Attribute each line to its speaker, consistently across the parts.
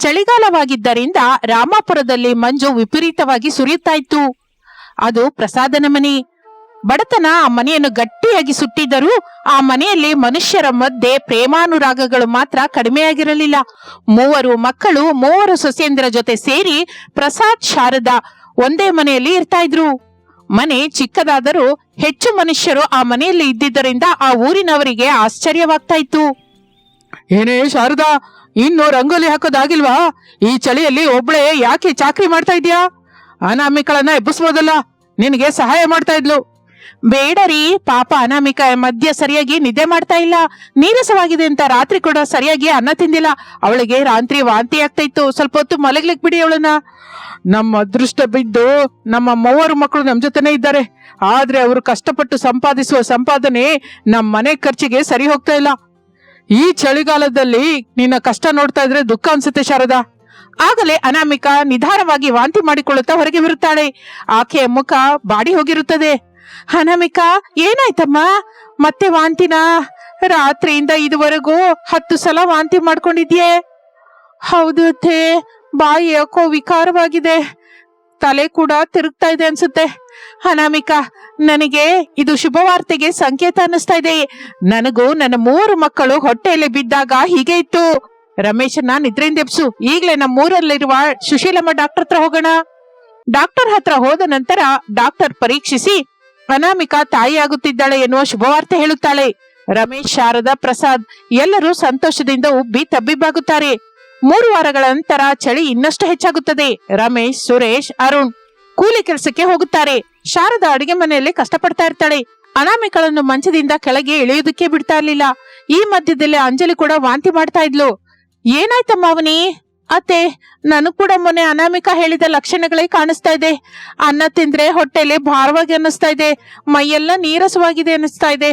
Speaker 1: ಚಳಿಗಾಲವಾಗಿದ್ದರಿಂದ ರಾಮಾಪುರದಲ್ಲಿ ಮಂಜು ವಿಪರೀತವಾಗಿ ಸುರಿಯುತ್ತಾ ಇತ್ತು. ಅದು ಪ್ರಸಾದನ ಮನೆ. ಬಡತನ ಆ ಮನೆಯನ್ನು ಗಟ್ಟಿಯಾಗಿ ಸುಟ್ಟಿದ್ದರೂ ಆ ಮನೆಯಲ್ಲಿ ಮನುಷ್ಯರ ಮಧ್ಯೆ ಪ್ರೇಮಾನುರಾಗಗಳು ಮಾತ್ರ ಕಡಿಮೆಯಾಗಿರಲಿಲ್ಲ. 3 ಮಕ್ಕಳು 3 ಸೊಸೆಯಂದಿರ ಜೊತೆ ಸೇರಿ ಪ್ರಸಾದ್ ಶಾರದಾ ಒಂದೇ ಮನೆಯಲ್ಲಿ ಇರ್ತಾ ಇದ್ರು. ಮನೆ ಚಿಕ್ಕದಾದರೂ ಹೆಚ್ಚು ಮನುಷ್ಯರು ಆ ಮನೆಯಲ್ಲಿ ಇದ್ದಿದ್ದರಿಂದ ಆ ಊರಿನವರಿಗೆ ಆಶ್ಚರ್ಯವಾಗ್ತಾ ಇತ್ತು.
Speaker 2: ಏನೇ ಶಾರದಾ, ಇನ್ನು ರಂಗೋಲಿ ಹಾಕೋದಾಗಿಲ್ವಾ? ಈ ಚಳಿಯಲ್ಲಿ ಒಬ್ಳೆ ಯಾಕೆ ಚಾಕ್ರಿ ಮಾಡ್ತಾ ಇದ್ಯಾ? ಅನಾಮಿಕಳನ್ನ ಎಬ್ಬಿಸ್ಬೋದಲ್ಲ, ನಿನಗೆ ಸಹಾಯ ಮಾಡ್ತಾ ಇದ್ಲು.
Speaker 1: ಬೇಡರಿ, ಪಾಪ ಅನಾಮಿಕ ಮಧ್ಯ ಸರಿಯಾಗಿ ನಿದ್ದೆ ಮಾಡ್ತಾ ಇಲ್ಲ. ನೀರಸವಾಗಿದೆ ಅಂತ ರಾತ್ರಿ ಕೂಡ ಸರಿಯಾಗಿ ಅನ್ನ ತಿಂದಿಲ್ಲ. ಅವಳಿಗೆ ರಾತ್ರಿ ವಾಂತಿ ಆಗ್ತಾ ಇತ್ತು. ಸ್ವಲ್ಪ ಹೊತ್ತು ಮಲಗ್ಲಿಕ್ ಬಿಡಿ ಅವಳನ್ನ.
Speaker 2: ನಮ್ಮ ಅದೃಷ್ಟ ಬಿದ್ದು ನಮ್ಮ 3 ಮಕ್ಕಳು ನಮ್ ಜೊತೆನೆ ಇದ್ದಾರೆ. ಆದ್ರೆ ಅವರು ಕಷ್ಟಪಟ್ಟು ಸಂಪಾದಿಸುವ ಸಂಪಾದನೆ ನಮ್ಮ ಮನೆ ಖರ್ಚಿಗೆ ಸರಿ ಹೋಗ್ತಾ ಇಲ್ಲ. ಈ ಚಳಿಗಾಲದಲ್ಲಿ ನಿನ್ನ ಕಷ್ಟ ನೋಡ್ತಾ ಇದ್ರೆ ದುಃಖ ಅನ್ಸುತ್ತೆ ಶಾರದಾ.
Speaker 1: ಆಗಲೇ ಅನಾಮಿಕ ನಿಧಾನವಾಗಿ ವಾಂತಿ ಮಾಡಿಕೊಳ್ಳುತ್ತಾ ಹೊರಗೆ ಬರುತ್ತಾಳೆ. ಆಕೆಯ ಮುಖ ಬಾಡಿ ಹೋಗಿರುತ್ತದೆ. ಅನಾಮಿಕ, ಏನಾಯ್ತಮ್ಮ? ಮತ್ತೆ ವಾಂತಿನ? ರಾತ್ರಿಯಿಂದ ಇದುವರೆಗೂ 10 ಸಲ ವಾಂತಿ ಮಾಡ್ಕೊಂಡಿದ್ಯೆ. ಹೌದು ಅತ್ತೆ, ಬಾಯಿ ಯಾಕೋ ವಿಕಾರವಾಗಿದೆ, ತಲೆ ಕೂಡ ತಿರುಗ್ತಾ ಇದೆ ಅನ್ಸುತ್ತೆ. ಅನಾಮಿಕ, ನನಗೆ ಇದು ಶುಭವಾರ್ತೆಗೆ ಸಂಕೇತ ಅನ್ನಿಸ್ತಾ ಇದೆ. ನನಗೂ ನನ್ನ 3 ಮಕ್ಕಳು ಹೊಟ್ಟೆಯಲ್ಲಿ ಬಿದ್ದಾಗ ಹೀಗೆ ಇತ್ತು. ರಮೇಶನ್ನ ನಿದ್ರೆಯಿಂದ ಎಬ್ಸು. ಈಗ್ಲೇ ನಮ್ಮೂರಲ್ಲಿರುವ ಸುಶೀಲಮ್ಮ ಡಾಕ್ಟರ್ ಹತ್ರ ಹೋಗೋಣ. ಡಾಕ್ಟರ್ ಹತ್ರ ಹೋದ ನಂತರ ಡಾಕ್ಟರ್ ಪರೀಕ್ಷಿಸಿ ಅನಾಮಿಕ ತಾಯಿಯಾಗುತ್ತಿದ್ದಾಳೆ ಎನ್ನುವ ಶುಭವಾರ್ತೆ ಹೇಳುತ್ತಾಳೆ. ರಮೇಶ್, ಶಾರದಾ, ಪ್ರಸಾದ್ ಎಲ್ಲರೂ ಸಂತೋಷದಿಂದ ಉಬ್ಬಿ ತಬ್ಬಿಬ್ಬಾಗುತ್ತಾರೆ. 3 ವಾರಗಳ ನಂತರ ಚಳಿ ಇನ್ನಷ್ಟು ಹೆಚ್ಚಾಗುತ್ತದೆ. ರಮೇಶ್, ಸುರೇಶ್, ಅರುಣ್ ಕೂಲಿ ಕೆಲಸಕ್ಕೆ ಹೋಗುತ್ತಾರೆ. ಶಾರದಾ ಅಡಿಗೆ ಮನೆಯಲ್ಲಿ ಕಷ್ಟಪಡ್ತಾ ಇರ್ತಾಳೆ. ಅನಾಮಿಕಳನ್ನು ಮಂಚದಿಂದ ಕೆಳಗೆ ಇಳಿಯುವುದಕ್ಕೆ ಬಿಡ್ತಾ ಇರ್ಲಿಲ್ಲ. ಈ ಮಧ್ಯದಲ್ಲಿ ಅಂಜಲಿ ಕೂಡ ವಾಂತಿ ಮಾಡ್ತಾ ಇದ್ಲು. ಏನಾಯ್ತಮ್ಮ ಅವನಿ? ಅತ್ತೆ, ನನಗ್ ಕೂಡ ಮೊನ್ನೆ ಅನಾಮಿಕ ಹೇಳಿದ ಲಕ್ಷಣಗಳೇ ಕಾಣಿಸ್ತಾ ಇದೆ. ಅನ್ನ ತಿಂದ್ರೆ ಹೊಟ್ಟೆಲಿ ಭಾರವಾಗಿ ಅನ್ನಿಸ್ತಾ ಇದೆ, ಮೈಯೆಲ್ಲ ನೀರಸವಾಗಿದೆ ಅನ್ನಿಸ್ತಾ ಇದೆ.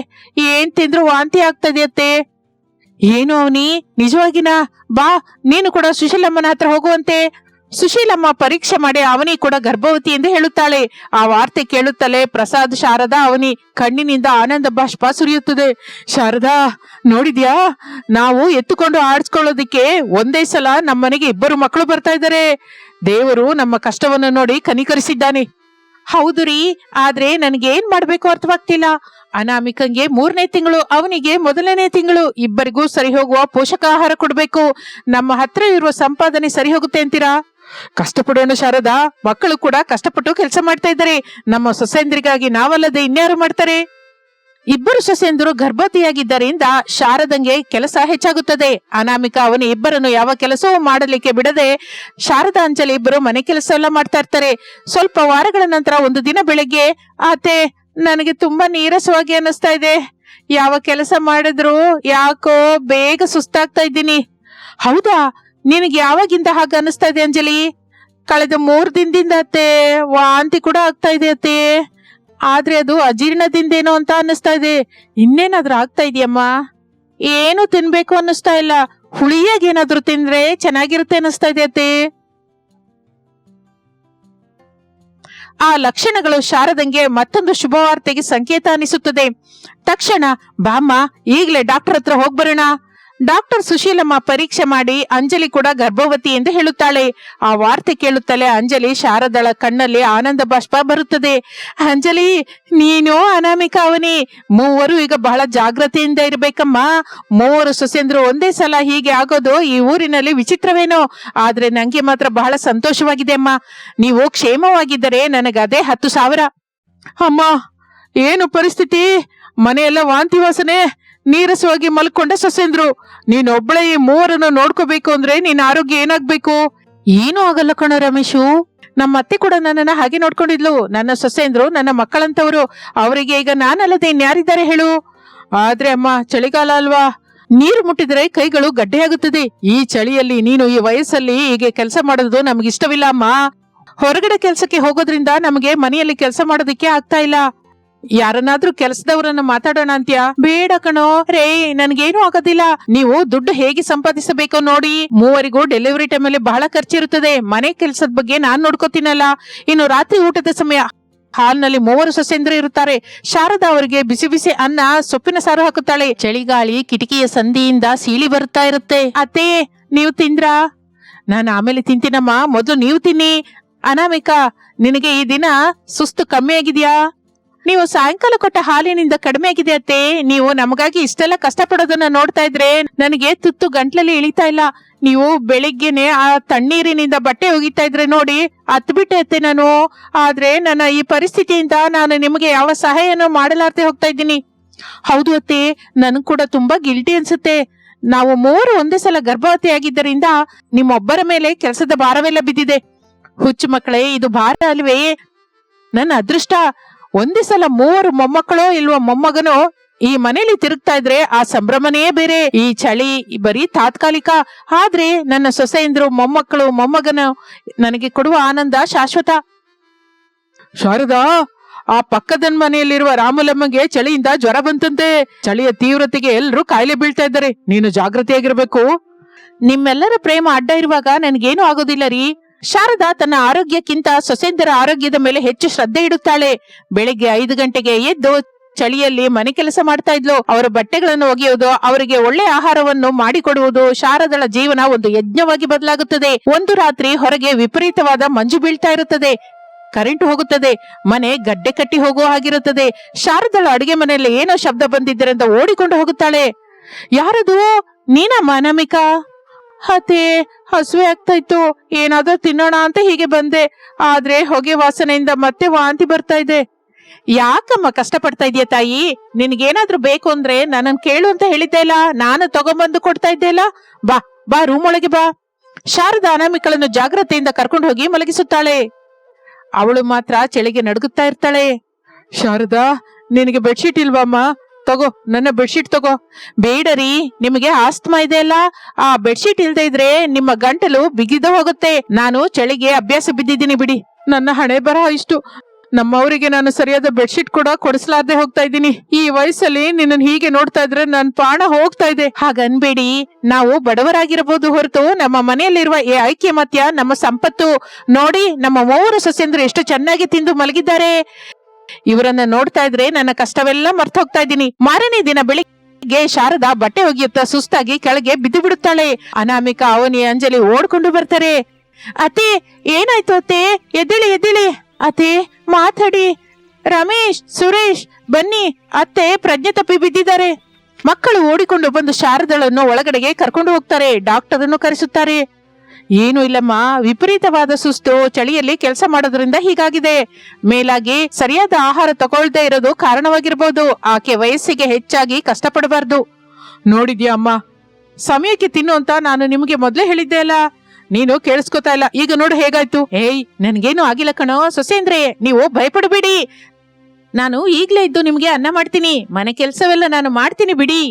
Speaker 1: ಏನ್ ತಿಂದ್ರು ವಾಂತಿ ಆಗ್ತಾ ಇದೆ ಅತ್ತೆ. ಏನು ಅವನಿ, ನಿಜವಾಗಿನಾ? ಬಾ, ನೀನು ಕೂಡ ಸುಶೀಲಮ್ಮನ ಹತ್ರ ಹೋಗುವಂತೆ. ಸುಶೀಲಮ್ಮ ಪರೀಕ್ಷೆ ಮಾಡಿ ಅವನಿ ಕೂಡ ಗರ್ಭವತಿ ಎಂದು ಹೇಳುತ್ತಾಳೆ. ಆ ವಾರ್ತೆ ಕೇಳುತ್ತಲೇ ಪ್ರಸಾದ್, ಶಾರದಾ, ಅವನಿ ಕಣ್ಣಿನಿಂದ ಆನಂದ ಬಾಷ್ಪ ಸುರಿಯುತ್ತದೆ. ಶಾರದಾ, ನೋಡಿದ್ಯಾ? ನಾವು ಎತ್ತುಕೊಂಡು ಆಡ್ಸ್ಕೊಳ್ಳೋದಿಕ್ಕೆ ಒಂದೇ ಸಲ ನಮ್ಮನೆಗೆ 2 ಮಕ್ಕಳು ಬರ್ತಾ ಇದ್ದಾರೆ. ದೇವರು ನಮ್ಮ ಕಷ್ಟವನ್ನು ನೋಡಿ ಕನಿಕರಿಸಿದ್ದಾನೆ. ಹೌದು ರೀ, ಆದ್ರೆ ನನಗೇನ್ ಮಾಡ್ಬೇಕು ಅರ್ಥವಾಗ್ತಿಲ್ಲ. ಅನಾಮಿಕಂಗೆ 3ನೇ ತಿಂಗಳು, ಅವನಿಗೆ 1ನೇ ತಿಂಗಳು. ಇಬ್ಬರಿಗೂ ಸರಿ ಹೋಗುವ ಪೋಷಕಾಹಾರ ಕೊಡ್ಬೇಕು. ನಮ್ಮ ಹತ್ರ ಇರುವ ಸಂಪಾದನೆ ಸರಿ ಹೋಗುತ್ತೆ ಅಂತೀರಾ?
Speaker 2: ಕಷ್ಟಪಡೋಣ ಶಾರದಾ,
Speaker 1: ಮಕ್ಕಳು ಕೂಡ ಕಷ್ಟಪಟ್ಟು ಕೆಲಸ ಮಾಡ್ತಾ ಇದ್ದಾರೆ. ನಮ್ಮ ಸೊಸೆಂದ್ರಿಗಾಗಿ ನಾವಲ್ಲದೆ ಇನ್ಯಾರು ಮಾಡ್ತಾರೆ? 2 ಸೊಸೆಂದರು ಗರ್ಭವತಿಯಾಗಿದ್ದರಿಂದ ಶಾರದಂಗೆ ಕೆಲಸ ಹೆಚ್ಚಾಗುತ್ತದೆ. ಅನಾಮಿಕ ಅವನಿ ಇಬ್ಬರನ್ನು ಯಾವ ಕೆಲಸವೂ ಮಾಡಲಿಕ್ಕೆ ಬಿಡದೆ ಶಾರದಾ, ಅಂಜಲಿ ಇಬ್ಬರು ಮನೆ ಕೆಲಸ ಎಲ್ಲ ಮಾಡ್ತಾ ಇರ್ತಾರೆ. ಸ್ವಲ್ಪ ವಾರಗಳ ನಂತರ ಒಂದು ದಿನ ಬೆಳಗ್ಗೆ, ಆತೆ, ನನಗೆ ತುಂಬಾ ನೀರಸವಾಗಿ ಅನ್ನಿಸ್ತಾ ಇದೆ. ಯಾವ ಕೆಲಸ ಮಾಡಿದ್ರು ಯಾಕೋ ಬೇಗ ಸುಸ್ತಾಗ್ತಾ ಇದ್ದೀನಿ. ಹೌದಾ, ನಿನಗೆ ಯಾವಾಗಿಂದ ಹಾಗೆ ಅನ್ನಿಸ್ತಾ ಇದೆ ಅಂಜಲಿ? ಕಳೆದ 3 ದಿನದಿಂದ ಅತ್ತೆ, ವಾಂತಿ ಕೂಡ ಆಗ್ತಾ ಇದೆ ಅತ್ತೆ. ಆದ್ರೆ ಅದು ಅಜೀರ್ಣದಿಂದೇನೋ ಅಂತ ಅನ್ನಿಸ್ತಾ ಇದೆ. ಇನ್ನೇನಾದ್ರೂ ಆಗ್ತಾ ಇದೆಯಮ್ಮ? ಏನು ತಿನ್ಬೇಕು ಅನ್ನಿಸ್ತಾ ಇಲ್ಲ. ಹುಳಿಯಾಗಿ ಏನಾದ್ರೂ ತಿಂದ್ರೆ ಚೆನ್ನಾಗಿರುತ್ತೆ ಅನ್ನಿಸ್ತಾ ಇದೆ ಅತ್ತೆ. ಆ ಲಕ್ಷಣಗಳು ಶಾರದಂಗೆ ಮತ್ತೊಂದು ಶುಭವಾರ್ತೆಗೆ ಸಂಕೇತ ಅನಿಸುತ್ತದೆ. ತಕ್ಷಣ, ಬಾಮ್ಮ, ಈಗ್ಲೇ ಡಾಕ್ಟರ್ ಹತ್ರ ಹೋಗ್ಬರೋಣ. ಡಾಕ್ಟರ್ ಸುಶೀಲಮ್ಮ ಪರೀಕ್ಷೆ ಮಾಡಿ ಅಂಜಲಿ ಕೂಡ ಗರ್ಭವತಿ ಎಂದು ಹೇಳುತ್ತಾಳೆ. ಆ ವಾರ್ತೆ ಕೇಳುತ್ತಲೇ ಅಂಜಲಿ, ಶಾರದಳ ಕಣ್ಣಲ್ಲಿ ಆನಂದ ಬಾಷ್ಪ ಬರುತ್ತದೆ. ಅಂಜಲಿ, ನೀನು ಅನಾಮಿಕ ಅವನಿ 3 ಈಗ ಬಹಳ ಜಾಗ್ರತೆಯಿಂದ ಇರ್ಬೇಕಮ್ಮ. 3 ಸೊಸೆಂದ್ರು ಒಂದೇ ಸಲ ಹೀಗೆ ಆಗೋದು ಈ ಊರಿನಲ್ಲಿ ವಿಚಿತ್ರವೇನೋ. ಆದ್ರೆ ನಂಗೆ ಮಾತ್ರ ಬಹಳ ಸಂತೋಷವಾಗಿದೆ ಅಮ್ಮ. ನೀವು ಕ್ಷೇಮವಾಗಿದ್ದರೆ ನನಗದೇ 10,000.
Speaker 2: ಅಮ್ಮ, ಏನು ಪರಿಸ್ಥಿತಿ? ಮನೆಯೆಲ್ಲ ವಾಂತಿ ವಾಸನೆ, ನೀರಸವಾಗಿ ಮಲ್ಕೊಂಡ ಸೊಸೆಂದ್ರು. ನೀನೊಬ್ಳೆ ಈ 3ರನ್ನು ನೋಡ್ಕೋಬೇಕು ಅಂದ್ರೆ ನಿನ್ನ ಆರೋಗ್ಯ ಏನಾಗ್ಬೇಕು?
Speaker 1: ಏನೂ ಆಗಲ್ಲ ಕಣೋ ರಮೇಶು. ನಮ್ಮ ಅತ್ತೆ ಕೂಡ ನನ್ನನ್ನ ಹಾಗೆ ನೋಡ್ಕೊಂಡಿದ್ಲು. ನನ್ನ ಸೊಸೆಂದ್ರು ನನ್ನ ಮಕ್ಕಳಂತವ್ರು. ಅವರಿಗೆ ಈಗ ನಾನಲ್ಲದೆ ಇನ್ಯಾರಿದ್ದಾರೆ ಹೇಳು?
Speaker 2: ಆದ್ರೆ ಅಮ್ಮ, ಚಳಿಗಾಲ ಅಲ್ವಾ?
Speaker 1: ನೀರು ಮುಟ್ಟಿದ್ರೆ ಕೈಗಳು ಗಡ್ಡೆಯಾಗುತ್ತದೆ.
Speaker 2: ಈ ಚಳಿಯಲ್ಲಿ ನೀನು ಈ ವಯಸ್ಸಲ್ಲಿ ಹೀಗೆ ಕೆಲಸ ಮಾಡೋದು ನಮ್ಗಿಷ್ಟವಿಲ್ಲ ಅಮ್ಮ.
Speaker 1: ಹೊರಗಡೆ ಕೆಲ್ಸಕ್ಕೆ ಹೋಗೋದ್ರಿಂದ ನಮಗೆ ಮನೆಯಲ್ಲಿ ಕೆಲಸ ಮಾಡೋದಿಕ್ಕೆ ಆಗ್ತಾ ಇಲ್ಲ. ಯಾರನ್ನಾದ್ರೂ ಕೆಲಸದವರನ್ನ ಮಾತಾಡೋಣ ಅಂತ್ಯಾ? ಬೇಡ ಕಣೋ ರೇ, ನನ್ಗೇನು ಆಗೋದಿಲ್ಲ. ನೀವು ದುಡ್ಡು ಹೇಗೆ ಸಂಪಾದಿಸಬೇಕೋ ನೋಡಿ. 3 ಡೆಲಿವರಿ ಟೈಮಲ್ಲಿ ಬಹಳ ಖರ್ಚಿರುತ್ತದೆ. ಮನೆ ಕೆಲಸದ ಬಗ್ಗೆ ನಾನ್ ನೋಡ್ಕೋತೀನಲ್ಲ. ಇನ್ನು ರಾತ್ರಿ ಊಟದ ಸಮಯ, ಹಾಲ್ನಲ್ಲಿ 3 ಸೊಸೆಂದ್ರು ಇರುತ್ತಾರೆ. ಶಾರದಾ ಅವರಿಗೆ ಬಿಸಿ ಬಿಸಿ ಅನ್ನ, ಸೊಪ್ಪಿನ ಸಾರು ಹಾಕುತ್ತಾಳೆ. ಚಳಿಗಾಳಿ ಕಿಟಕಿಯ ಸಂದಿಯಿಂದ ಸೀಳಿ ಬರುತ್ತಾ ಇರುತ್ತೆ. ಅತ್ತೆ, ನೀವು ತಿಂದ್ರಾ? ನಾನು ಆಮೇಲೆ ತಿಂತೀನಮ್ಮ, ಮೊದಲು ನೀವು ತಿನ್ನಿ. ಅನಾಮಿಕಾ, ನಿನಗೆ ಈ ದಿನ ಸುಸ್ತು ಕಮ್ಮಿ ಆಗಿದ್ಯಾ? ನೀವು ಸಾಯಂಕಾಲ ಕೊಟ್ಟ ಹಾಲಿನಿಂದ ಕಡಿಮೆ ಆಗಿದೆ ಅತ್ತೆ. ನೀವು ನಮಗಾಗಿ ಇಷ್ಟೆಲ್ಲ ಕಷ್ಟಪಡೋದನ್ನ ನೋಡ್ತಾ ಇದ್ರೆ ನನಗೆ ತುತ್ತು ಗಂಟ್ಲಲ್ಲಿ ಇಳಿತಾ ಇಲ್ಲ. ನೀವು ಬೆಳಿಗ್ಗೆನೆ ಆ ತಣ್ಣೀರಿನಿಂದ ಬಟ್ಟೆ ಒಗಿತಾ ಇದ್ರೆ ನೋಡಿ ಅತ್ಬಿಟ್ಟೆ ಅತ್ತೆ ನಾನು. ಆದ್ರೆ ನನ್ನ ಈ ಪರಿಸ್ಥಿತಿಯಿಂದ ನಾನು ನಿಮಗೆ ಯಾವ ಸಹಾಯನೂ ಮಾಡಲಾರ್ದೆ ಹೋಗ್ತಾ ಇದ್ದೀನಿ. ಹೌದು ಅತ್ತೆ, ನನ್ಗೆ ಕೂಡ ತುಂಬಾ ಗಿಲ್ಟಿ ಅನ್ಸುತ್ತೆ. ನಾವು ಮೂವರು ಒಂದೇ ಸಲ ಗರ್ಭವತಿ ಆಗಿದ್ದರಿಂದ ನಿಮ್ಮೊಬ್ಬರ ಮೇಲೆ ಕೆಲಸದ ಭಾರವೆಲ್ಲ ಬಿದ್ದಿದೆ. ಹುಚ್ಚು ಮಕ್ಕಳೇ, ಇದು ಭಾರ ಅಲ್ವೇ? ನನ್ನ ಅದೃಷ್ಟ. ಒಂದೇ ಸಲ ಮೂವರು ಮೊಮ್ಮಕ್ಕಳೋ ಇಲ್ವಾ ಮೊಮ್ಮಗನೋ ಈ ಮನೇಲಿ ತಿರುಗ್ತಾ ಇದ್ರೆ ಆ ಸಂಭ್ರಮನೇ ಬೇರೆ. ಈ ಚಳಿ ಬರೀ ತಾತ್ಕಾಲಿಕ, ಆದ್ರೆ ನನ್ನ ಸೊಸೆಯಂದ್ರು ಮೊಮ್ಮಕ್ಕಳು ಮೊಮ್ಮಗನು ನನಗೆ ಕೊಡುವ ಆನಂದ ಶಾಶ್ವತ.
Speaker 2: ಶಾರದಾ, ಆ ಪಕ್ಕದ ಮನೆಯಲ್ಲಿರುವ ರಾಮುಲಮ್ಮಗೆ ಚಳಿಯಿಂದ ಜ್ವರ ಬಂತಂತೆ. ಚಳಿಯ ತೀವ್ರತೆಗೆ ಎಲ್ರೂ ಕಾಯಿಲೆ ಬೀಳ್ತಾ ಇದ್ದಾರೆ. ನೀನು ಜಾಗೃತಿಯಾಗಿರ್ಬೇಕು.
Speaker 1: ನಿಮ್ಮೆಲ್ಲರ ಪ್ರೇಮ ಅಡ್ಡ ಇರುವಾಗ ನನ್ಗೇನು ಆಗೋದಿಲ್ಲ ರೀ. ಶಾರದಾ ತನ್ನ ಆರೋಗ್ಯಕ್ಕಿಂತ ಸೊಸೆಯಂದರ ಆರೋಗ್ಯದ ಮೇಲೆ ಹೆಚ್ಚು ಶ್ರದ್ಧೆ ಇಡುತ್ತಾಳೆ. ಬೆಳಿಗ್ಗೆ 5 ಗಂಟೆಗೆ ಎದ್ದು ಚಳಿಯಲ್ಲಿ ಮನೆ ಕೆಲಸ ಮಾಡ್ತಾ ಇದ್ಲು. ಅವರ ಬಟ್ಟೆಗಳನ್ನು ಒಗೆಯುವುದು, ಅವರಿಗೆ ಒಳ್ಳೆ ಆಹಾರವನ್ನು ಮಾಡಿಕೊಡುವುದು. ಶಾರದಳ ಜೀವನ ಒಂದು ಯಜ್ಞವಾಗಿ ಬದಲಾಗುತ್ತದೆ. ಒಂದು ರಾತ್ರಿ ಹೊರಗೆ ವಿಪರೀತವಾದ ಮಂಜು ಬೀಳ್ತಾ ಇರುತ್ತದೆ. ಕರೆಂಟ್ ಹೋಗುತ್ತದೆ. ಮನೆ ಗಡ್ಡೆ ಕಟ್ಟಿ ಹೋಗುವ ಹಾಗಿರುತ್ತದೆ. ಶಾರದಳ ಅಡುಗೆ ಮನೆಯಲ್ಲಿ ಏನೋ ಶಬ್ದ ಬಂದಿದ್ದರಿಂದ ಓಡಿಕೊಂಡು ಹೋಗುತ್ತಾಳೆ. ಯಾರದು? ನೀನಮ್ಮ ಅನಾಮಿಕಾ? ಅತ್ತೆ, ಹಸುವೆ ಆಗ್ತಾ ಇತ್ತು, ಏನಾದ್ರೂ ತಿನ್ನೋಣ ಅಂತ ಹೀಗೆ ಬಂದೆ. ಆದ್ರೆ ಹೊಗೆ ವಾಸನೆಯಿಂದ ಮತ್ತೆ ವಾಂತಿ ಬರ್ತಾ ಇದೆ. ಯಾಕಮ್ಮ ಕಷ್ಟಪಡ್ತಾ ಇದೀಯ ತಾಯಿ? ನಿನ್ಗೇನಾದ್ರೂ ಬೇಕು ಅಂದ್ರೆ ನನ್ನನ್ ಕೇಳು ಅಂತ ಹೇಳಿದ್ದೆ ಇಲ್ಲ? ನಾನು ತಗೊಂಬಂದು ಕೊಡ್ತಾ ಇದ್ದೆ ಇಲ್ಲ? ಬಾ ಬಾ, ರೂಮ್ ಒಳಗೆ ಬಾ. ಶಾರದಾ ಅನಾಮಿಕಳನ್ನು ಜಾಗ್ರತೆಯಿಂದ ಕರ್ಕೊಂಡು ಹೋಗಿ ಮಲಗಿಸುತ್ತಾಳೆ. ಅವಳು ಮಾತ್ರ ಚಳಿಗೆ ನಡುಗುತ್ತಾ ಇರ್ತಾಳೆ.
Speaker 2: ಶಾರದಾ, ನಿನಗೆ ಬೆಡ್ಶೀಟ್ ಇಲ್ವಮ್ಮ? ತಗೋ, ನನ್ನ ಬೆಡ್ಶೀಟ್ ತಗೋ.
Speaker 1: ಬೇಡರಿ, ನಿಮಗೆ ಆಸ್ತಮಾ ಇದೆ ಅಲ್ಲ, ಆ ಬೆಡ್ಶೀಟ್ ಇಲ್ದೇ ಇದ್ರೆ ನಿಮ್ಮ ಗಂಟಲು ಬಿಗಿದು ಹೋಗುತ್ತೆ. ನಾನು ಚಳಿಗೆ ಅಭ್ಯಾಸ ಬಿದ್ದಿದ್ದೀನಿ ಬಿಡಿ.
Speaker 2: ನನ್ನ ಹಣೆ ಬರಹ ಇಷ್ಟು. ನಮ್ಮವರಿಗೆ ನಾನು ಸರಿಯಾದ ಬೆಡ್ಶೀಟ್ ಕೂಡ ಕೊಡಿಸಲಾರ್ದೆ ಹೋಗ್ತಾ ಇದ್ದೀನಿ. ಈ ವಯಸ್ಸಲ್ಲಿ ನಿನ್ನನ್ನು ಹೀಗೆ ನೋಡ್ತಾ ಇದ್ರೆ ನನ್ನ ಪ್ರಾಣ ಹೋಗ್ತಾ ಇದೆ.
Speaker 1: ಹಾಗನ್ಬೇಡಿ, ನಾವು ಬಡವರಾಗಿರಬಹುದು ಹೊರತು ನಮ್ಮ ಮನೆಯಲ್ಲಿರುವ ಈ ಐಕ್ಯಮತ್ಯ ನಮ್ಮ ಸಂಪತ್ತು. ನೋಡಿ, ನಮ್ಮ ಮೂವರು ಸೊಸೆಯಂದ್ರು ಎಷ್ಟು ಚೆನ್ನಾಗಿ ತಿಂದು ಮಲಗಿದ್ದಾರೆ. ಇವರನ್ನ ನೋಡ್ತಾ ಇದ್ರೆ ನನ್ನ ಕಷ್ಟವೆಲ್ಲ ಮರ್ತು ಹೋಗ್ತಾ ಇದ್ದೀನಿ. ಮಾರನೇ ದಿನ ಬೆಳಿಗ್ಗೆ ಶಾರದಾ ಬಟ್ಟೆ ಒಗೆಯುತ್ತಾ ಸುಸ್ತಾಗಿ ಕೆಳಗೆ ಬಿದ್ದು ಬಿಡುತ್ತಾಳೆ. ಅನಾಮಿಕಾ, ಅವನಿ, ಅಂಜಲಿ ಓಡ್ಕೊಂಡು ಬರ್ತಾರೆ. ಅತ್ತೆ, ಏನಾಯ್ತು ಅತ್ತೆ? ಎದ್ದೇಳಿ ಎದ್ದೇಳಿ. ಅತ್ತೆ, ಮಾತಾಡಿ. ರಮೇಶ್, ಸುರೇಶ್, ಬನ್ನಿ, ಅತ್ತೆ ಪ್ರಜ್ಞೆ ತಪ್ಪಿ ಬಿದ್ದಿದ್ದಾರೆ. ಮಕ್ಕಳು ಓಡಿಕೊಂಡು ಬಂದು ಶಾರದಳನ್ನು ಒಳಗಡೆಗೆ ಕರ್ಕೊಂಡು ಹೋಗ್ತಾರೆ. ಡಾಕ್ಟರ್ ಅನ್ನು ಕರೆಸುತ್ತಾರೆ. ಏನು ಇಲ್ಲಮ್ಮ, ವಿಪರೀತವಾದ ಸುಸ್ತು, ಚಳಿಯಲ್ಲಿ ಕೆಲಸ ಮಾಡೋದ್ರಿಂದ ಹೀಗಾಗಿದೆ. ಮೇಲಾಗಿ ಸರಿಯಾದ ಆಹಾರ ತಗೊಳ್ದೇ ಇರೋದು ಕಾರಣವಾಗಿರ್ಬೋದು. ಆಕೆ ವಯಸ್ಸಿಗೆ ಹೆಚ್ಚಾಗಿ ಕಷ್ಟಪಡಬಾರ್ದು.
Speaker 2: ನೋಡಿದ್ಯಾ ಅಮ್ಮ, ಸಮಯಕ್ಕೆ ತಿನ್ನು ಅಂತ ನಾನು ನಿಮಗೆ ಮೊದ್ಲೇ ಹೇಳಿದ್ದೆ ಅಲ್ಲ. ನೀನು ಕೇಳಿಸ್ಕೊತಾ ಇಲ್ಲ. ಈಗ ನೋಡು ಹೇಗಾಯ್ತು.
Speaker 1: ಏಯ್, ನನ್ಗೇನು ಆಗಿಲ್ಲ ಕಣೋ ಸೊಸೆಂದ್ರೆ, ನೀವು ಭಯಪಡಬೇಡಿ. ನಾನು ಈಗ್ಲೇ ಇದ್ದು ನಿಮ್ಗೆ ಅನ್ನ ಮಾಡ್ತೀನಿ. ಮನೆ ಕೆಲಸವೆಲ್ಲ ನಾನು ಮಾಡ್ತೀನಿ ಬಿಡಿ.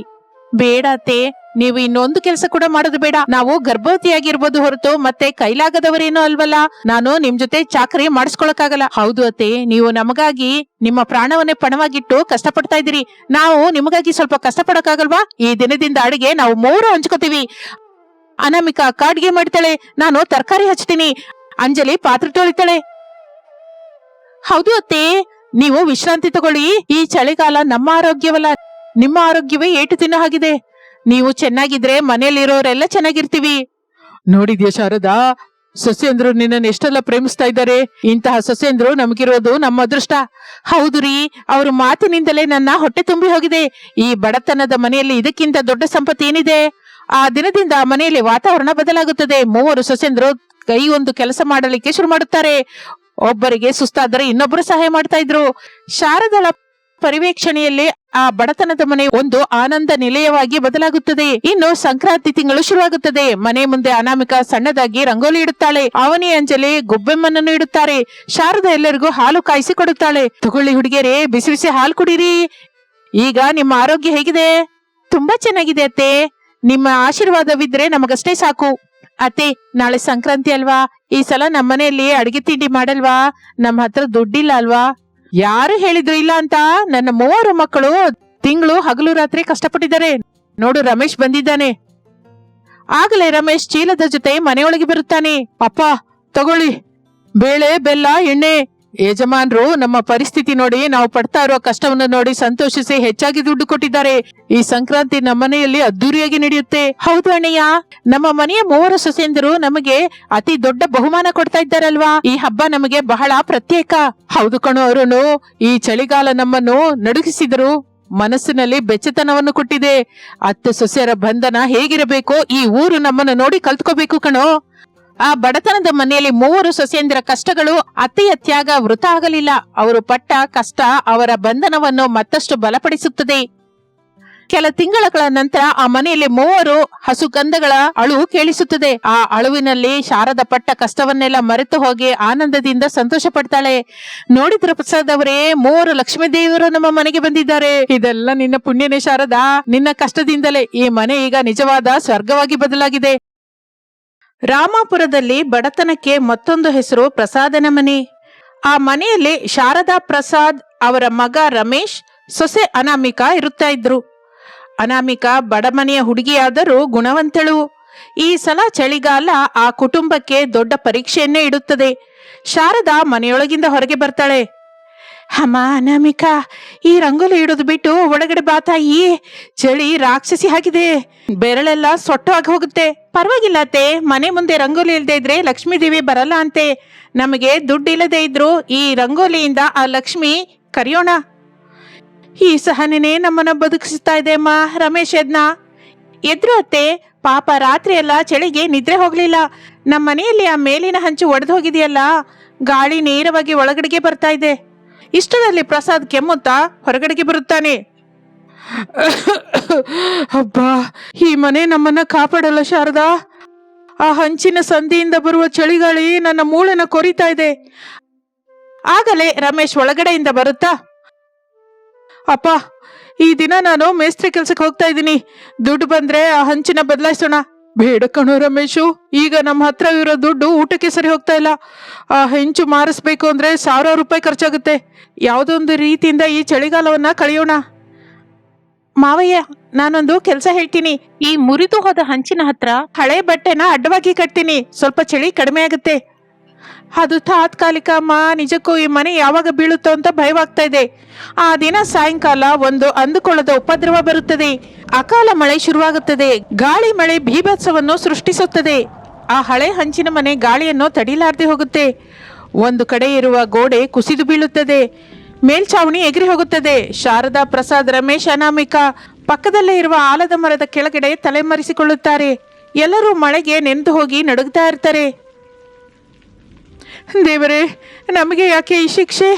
Speaker 1: ಬೇಡ ಅತ್ತೆ, ನೀವು ಇನ್ನೊಂದು ಕೆಲಸ ಕೂಡ ಮಾಡೋದು ಬೇಡ. ನಾವು ಗರ್ಭವತಿಯಾಗಿರ್ಬೋದು ಹೊರತು ಮತ್ತೆ ಕೈಲಾಗದವರೇನೋ ಅಲ್ವಲ್ಲ. ನಾನು ನಿಮ್ ಜೊತೆ ಚಾಕರಿ ಮಾಡಿಸ್ಕೊಳಕ್ಕಾಗಲ್ಲ. ಹೌದು ಅತ್ತೆ, ನೀವು ನಮಗಾಗಿ ನಿಮ್ಮ ಪ್ರಾಣವನ್ನೇ ಪಣವಾಗಿಟ್ಟು ಕಷ್ಟಪಡ್ತಾ ಇದ್ದೀರಿ. ನಾವು ನಿಮಗಾಗಿ ಸ್ವಲ್ಪ ಕಷ್ಟಪಡಕ್ಕಾಗಲ್ವಾ? ಈ ದಿನದಿಂದ ಅಡಿಗೆ ನಾವು ಮೂರು ಹಂಚ್ಕೋತೀವಿ. ಅನಾಮಿಕಾ ಅಡ್ಗೆ ಮಾಡ್ತಾಳೆ, ನಾನು ತರಕಾರಿ ಹಚ್ತೀನಿ. ಅಂಜಲಿ ಪಾತ್ರೆ ತೊಳಿತಾಳೆ. ಹೌದು ಅತ್ತೆ, ನೀವು ವಿಶ್ರಾಂತಿ ತಗೊಳ್ಳಿ. ಈ ಚಳಿಗಾಲ ನಮ್ಮ ಆರೋಗ್ಯವಲ್ಲ, ನಿಮ್ಮ ಆರೋಗ್ಯವೇ ಏಟು ತಿನ್ನೋ ಹಾಗಿದೆ. ನೀವು ಚೆನ್ನಾಗಿದ್ರೆ ಮನೆಯಲ್ಲಿರೋರೆಲ್ಲ ಚೆನ್ನಾಗಿರ್ತೀವಿ.
Speaker 2: ನೋಡಿದ್ಯಾ ಶಾರದಾ, ಸೊಸೆಯಂದ್ರು ನಿನ್ನನ್ನು ಎಷ್ಟೆಲ್ಲ ಪ್ರೇಮಿಸ್ತಾ ಇದ್ದಾರೆ. ಇಂತಹ ಸೊಸೆಯಂದ್ರು ನಮಗಿರೋದು ನಮ್ಮ ಅದೃಷ್ಟ.
Speaker 1: ಹೌದು ರೀ, ಅವ್ರ ಮಾತಿನಿಂದಲೇ ನನ್ನ ಹೊಟ್ಟೆ ತುಂಬಿ ಹೋಗಿದೆ. ಈ ಬಡತನದ ಮನೆಯಲ್ಲಿ ಇದಕ್ಕಿಂತ ದೊಡ್ಡ ಸಂಪತ್ತು ಏನಿದೆ? ಆ ದಿನದಿಂದ ಆ ಮನೆಯಲ್ಲಿ ವಾತಾವರಣ ಬದಲಾಗುತ್ತದೆ. ಮೂವರು ಸೊಸೆಯಂದ್ರು ಕೈ ಒಂದು ಕೆಲಸ ಮಾಡಲಿಕ್ಕೆ ಶುರು ಮಾಡುತ್ತಾರೆ. ಒಬ್ಬರಿಗೆ ಸುಸ್ತಾದರೆ ಇನ್ನೊಬ್ಬರು ಸಹಾಯ ಮಾಡ್ತಾ ಇದ್ರು. ಶಾರದಳ ಪರಿವೇಕ್ಷಣೆಯಲ್ಲಿ ಆ ಬಡತನದ ಮನೆ ಒಂದು ಆನಂದ ನಿಲಯವಾಗಿ ಬದಲಾಗುತ್ತದೆ. ಇನ್ನು ಸಂಕ್ರಾಂತಿ ತಿಂಗಳು ಶುರುವಾಗುತ್ತದೆ. ಮನೆ ಮುಂದೆ ಅನಾಮಿಕಾ ಸಣ್ಣದಾಗಿ ರಂಗೋಲಿ ಇಡುತ್ತಾಳೆ. ಅವನಿ, ಅಂಜಲಿ ಗುಬ್ಬೆಮ್ಮನನ್ನು ಇಡುತ್ತಾರೆ. ಶಾರದಾ ಎಲ್ಲರಿಗೂ ಹಾಲು ಕಾಯಿಸಿ ಕೊಡುತ್ತಾಳೆ. ತಗೊಳ್ಳಿ ಹುಡುಗಿಯರೇ, ಬಿಸಿ ಬಿಸಿ ಹಾಲು ಕುಡೀರಿ. ಈಗ ನಿಮ್ಮ ಆರೋಗ್ಯ ಹೇಗಿದೆ? ತುಂಬಾ ಚೆನ್ನಾಗಿದೆ ಅತ್ತೆ. ನಿಮ್ಮ ಆಶೀರ್ವಾದವಿದ್ರೆ ನಮಗಷ್ಟೇ ಸಾಕು. ಅತ್ತೆ, ನಾಳೆ ಸಂಕ್ರಾಂತಿ ಅಲ್ವಾ? ಈ ಸಲ ನಮ್ಮನೆಯಲ್ಲಿ ಅಡಿಗೆ ತಿಂಡಿ ಮಾಡಲ್ವಾ? ನಮ್ಮ ಹತ್ರ ದುಡ್ಡಿಲ್ಲ ಅಲ್ವಾ? ಯಾರು ಹೇಳಿದ್ರು ಇಲ್ಲ ಅಂತ? ನನ್ನ ಮೂವರು ಮಕ್ಕಳು ತಿಂಗಳು ಹಗಲು ರಾತ್ರಿ ಕಷ್ಟಪಟ್ಟಿದ್ದಾರೆ. ನೋಡು, ರಮೇಶ್ ಬಂದಿದ್ದಾನೆ. ಆಗಲೇ ರಮೇಶ್ ಚೀಲದ ಜೊತೆ ಮನೆಯೊಳಗೆ ಬರುತ್ತಾನೆ.
Speaker 2: ಅಪ್ಪ, ತಗೊಳ್ಳಿ, ಬೇಳೆ, ಬೆಲ್ಲ, ಎಣ್ಣೆ. ಯಜಮಾನ್ರು ನಮ್ಮ ಪರಿಸ್ಥಿತಿ ನೋಡಿ, ನಾವು ಪಡ್ತಾ ಇರೋ ಕಷ್ಟವನ್ನು ನೋಡಿ ಸಂತೋಷಿಸಿ ಹೆಚ್ಚಾಗಿ ದುಡ್ಡು ಕೊಟ್ಟಿದ್ದಾರೆ. ಈ ಸಂಕ್ರಾಂತಿ ನಮ್ಮ ಮನೆಯಲ್ಲಿ ಅದ್ದೂರಿಯಾಗಿ ನಡೆಯುತ್ತೆ.
Speaker 1: ಹೌದು ಅಣ್ಣಯ್ಯ, ನಮ್ಮ ಮನೆಯ 3 ಸೊಸೆಯಂದರು ನಮಗೆ ಅತಿ ದೊಡ್ಡ ಬಹುಮಾನ ಕೊಡ್ತಾ ಇದ್ದಾರಲ್ವಾ. ಈ ಹಬ್ಬ ನಮಗೆ ಬಹಳ ಪ್ರತ್ಯೇಕ.
Speaker 2: ಹೌದು ಕಣೋ ಅರುಣು, ಈ ಚಳಿಗಾಲ ನಮ್ಮನ್ನು ನಡುಗಿಸಿದರು, ಮನಸ್ಸಿನಲ್ಲಿ ಬೆಚ್ಚತನವನ್ನು ಕೊಟ್ಟಿದೆ. ಅತ್ತೆ ಸೊಸೆಯರ ಬಂಧನ ಹೇಗಿರಬೇಕೋ ಈ ಊರು ನಮ್ಮನ್ನು ನೋಡಿ ಕಲ್ತ್ಕೋಬೇಕು ಕಣೋ.
Speaker 1: ಆ ಬಡತನದ ಮನೆಯಲ್ಲಿ 3 ಸೊಸೆಯಂದಿರ ಕಷ್ಟಗಳು ಅತ್ತೆಯ ತ್ಯಾಗ ವೃಥ ಆಗಲಿಲ್ಲ. ಅವರು ಪಟ್ಟ ಕಷ್ಟ ಅವರ ಬಂಧನವನ್ನು ಮತ್ತಷ್ಟು ಬಲಪಡಿಸುತ್ತದೆ. ಕೆಲ ತಿಂಗಳ ನಂತರ ಆ ಮನೆಯಲ್ಲಿ 3 ಹಸುಗಂಧಗಳ ಅಳು ಕೇಳಿಸುತ್ತದೆ. ಆ ಅಳುವಿನಲ್ಲಿ ಶಾರದ ಪಟ್ಟ ಕಷ್ಟವನ್ನೆಲ್ಲ ಮರೆತು ಹೋಗಿ ಆನಂದದಿಂದ ಸಂತೋಷ ಪಡ್ತಾಳೆ. ನೋಡಿದ್ರ ಪ್ರಸಾದ್ ಅವರೇ, 3 ಲಕ್ಷ್ಮೀ ದೇವರು ನಮ್ಮ ಮನೆಗೆ ಬಂದಿದ್ದಾರೆ.
Speaker 2: ಇದೆಲ್ಲ ನಿನ್ನ ಪುಣ್ಯನೇ ಶಾರದಾ, ನಿನ್ನ ಕಷ್ಟದಿಂದಲೇ ಈ ಮನೆ ಈಗ ನಿಜವಾದ ಸ್ವರ್ಗವಾಗಿ ಬದಲಾಗಿದೆ.
Speaker 1: ರಾಮಾಪುರದಲ್ಲಿ ಬಡತನಕ್ಕೆ ಮತ್ತೊಂದು ಹೆಸರು ಪ್ರಸಾದನ ಮನೆ. ಆ ಮನೆಯಲ್ಲಿ ಶಾರದಾ ಪ್ರಸಾದ್, ಅವರ ಮಗ ರಮೇಶ್, ಸೊಸೆ ಅನಾಮಿಕಾ ಇರುತ್ತಾ ಇದ್ರು. ಅನಾಮಿಕಾ ಬಡಮನೆಯ ಹುಡುಗಿಯಾದರೂ ಗುಣವಂತಳು. ಈ ಸಲ ಚಳಿಗಾಲ ಆ ಕುಟುಂಬಕ್ಕೆ ದೊಡ್ಡ ಪರೀಕ್ಷೆಯನ್ನೇ ಇಡುತ್ತದೆ. ಶಾರದಾ ಮನೆಯೊಳಗಿಂದ ಹೊರಗೆ ಬರ್ತಾಳೆ. ಅಮ್ಮ ಅನಾಮಿಕಾ, ಈ ರಂಗೋಲಿ ಇಡೋದು ಬಿಟ್ಟು ಒಳಗಡೆ ಬಾ ತಾಯಿ. ಚಳಿ ರಾಕ್ಷಸಿ ಆಗಿದೆ, ಬೆರಳೆಲ್ಲ ಸೊಟ್ಟವಾಗಿ ಹೋಗುತ್ತೆ. ಪರವಾಗಿಲ್ಲ ಅತ್ತೆ, ಮನೆ ಮುಂದೆ ರಂಗೋಲಿ ಇಲ್ಲದೆ ಇದ್ರೆ ಲಕ್ಷ್ಮೀ ದೇವಿ ಬರಲ್ಲ ಅಂತೆ. ನಮಗೆ ದುಡ್ಡು ಇಲ್ಲದೆ ಇದ್ರು ಈ ರಂಗೋಲಿಯಿಂದ ಆ ಲಕ್ಷ್ಮಿ ಕರೆಯೋಣ. ಈ ಸಹನೆನೇ ನಮ್ಮನ್ನ ಬದುಕಿಸ್ತಾ ಇದೆ ಅಮ್ಮ. ರಮೇಶ್ ಎದ್ರು ಅತ್ತೆ. ಪಾಪ ರಾತ್ರಿ ಎಲ್ಲ ಚಳಿಗೆ ನಿದ್ರೆ ಹೋಗ್ಲಿಲ್ಲ. ನಮ್ಮ ಮನೆಯಲ್ಲಿ ಆ ಮೇಲಿನ ಹಂಚು ಒಡೆದು ಹೋಗಿದೆಯಲ್ಲ, ಗಾಳಿ ನೇರವಾಗಿ ಒಳಗಡೆಗೆ ಬರ್ತಾ ಇದೆ. ಇಷ್ಟರಲ್ಲಿ ಪ್ರಸಾದ್ ಕೆಮ್ಮುತ್ತಾ ಹೊರಗಡೆಗೆ ಬರುತ್ತಾನೆ.
Speaker 2: ಅಬ್ಬಾ, ಈ ಮನೆ ನಮ್ಮನ್ನ ಕಾಪಾಡಲ್ಲ ಶಾರದಾ. ಆ ಹಂಚಿನ ಸಂಧಿಯಿಂದ ಬರುವ ಚಳಿಗಾಳಿ ನನ್ನ ಮೂಳೆನ ಕೊರಿತಾ ಇದೆ.
Speaker 1: ಆಗಲೇ ರಮೇಶ್ ಒಳಗಡೆಯಿಂದ ಬರುತ್ತಾ,
Speaker 2: ಅಪ್ಪ, ಈ ದಿನ ನಾನು ಮೇಸ್ತ್ರಿ ಕೆಲ್ಸಕ್ಕೆ ಹೋಗ್ತಾ ಇದ್ದೀನಿ. ದುಡ್ಡು ಬಂದ್ರೆ ಆ ಹಂಚಿನ ಬದಲಾಯಿಸೋಣ. ಬೇಡ ಕಣೋ ರಮೇಶು, ಈಗ ನಮ್ಮ ಹತ್ರ ಇರೋ ದುಡ್ಡು ಊಟಕ್ಕೆ ಸರಿ ಹೋಗ್ತಾ ಇಲ್ಲ. ಆ ಹೆಂಚು ಮಾರಿಸ್ಬೇಕು ಅಂದ್ರೆ 1000 ರೂಪಾಯಿ ಖರ್ಚಾಗುತ್ತೆ. ಯಾವುದೊಂದು ರೀತಿಯಿಂದ ಈ ಚಳಿಗಾಲವನ್ನ ಕಳೆಯೋಣ.
Speaker 1: ಮಾವಯ್ಯ, ನಾನೊಂದು ಕೆಲಸ ಹೇಳ್ತೀನಿ. ಈ ಮುರಿದು ಹೋದ ಹಂಚಿನ ಹತ್ರ ಹಳೆ ಬಟ್ಟೆನ ಅಡ್ಡವಾಗಿ ಕಟ್ತೀನಿ, ಸ್ವಲ್ಪ ಚಳಿ ಕಡಿಮೆ ಆಗುತ್ತೆ. ಅದು ತಾತ್ಕಾಲಿಕ ಅಮ್ಮ. ನಿಜಕ್ಕೂ ಈ ಮನೆ ಯಾವಾಗ ಬೀಳುತ್ತೋ ಅಂತ ಭಯವಾಗ್ತಾ ಇದೆ. ಆ ದಿನ ಸಾಯಂಕಾಲ ಒಂದು ಅಂದುಕೊಳ್ಳದ ಉಪದ್ರವ ಬರುತ್ತದೆ. ಅಕಾಲ ಮಳೆ ಶುರುವಾಗುತ್ತದೆ. ಗಾಳಿ ಮಳೆ ಭೀಭತ್ಸವನ್ನು ಸೃಷ್ಟಿಸುತ್ತದೆ. ಆ ಹಳೆ ಹಂಚಿನ ಮನೆ ಗಾಳಿಯನ್ನು ತಡಿಲಾರ್ದೆ ಹೋಗುತ್ತೆ. ಒಂದು ಕಡೆ ಇರುವ ಗೋಡೆ ಕುಸಿದು ಬೀಳುತ್ತದೆ, ಮೇಲ್ಛಾವಣಿ ಎಗರಿ ಹೋಗುತ್ತದೆ. ಶಾರದಾ ಪ್ರಸಾದ್, ರಮೇಶ್, ಅನಾಮಿಕಾ ಪಕ್ಕದಲ್ಲೇ ಇರುವ ಆಲದ ಮರದ ಕೆಳಗಡೆ ತಲೆಮರೆಸಿಕೊಳ್ಳುತ್ತಾರೆ. ಎಲ್ಲರೂ ಮಳೆಗೆ ನೆಂದು ಹೋಗಿ ನಡುಗ್ತಾ ಇರ್ತಾರೆ.
Speaker 2: ದೇವರೇ, ನಮಗೆ ಯಾಕೆ ಈ ಶಿಕ್ಷೆ?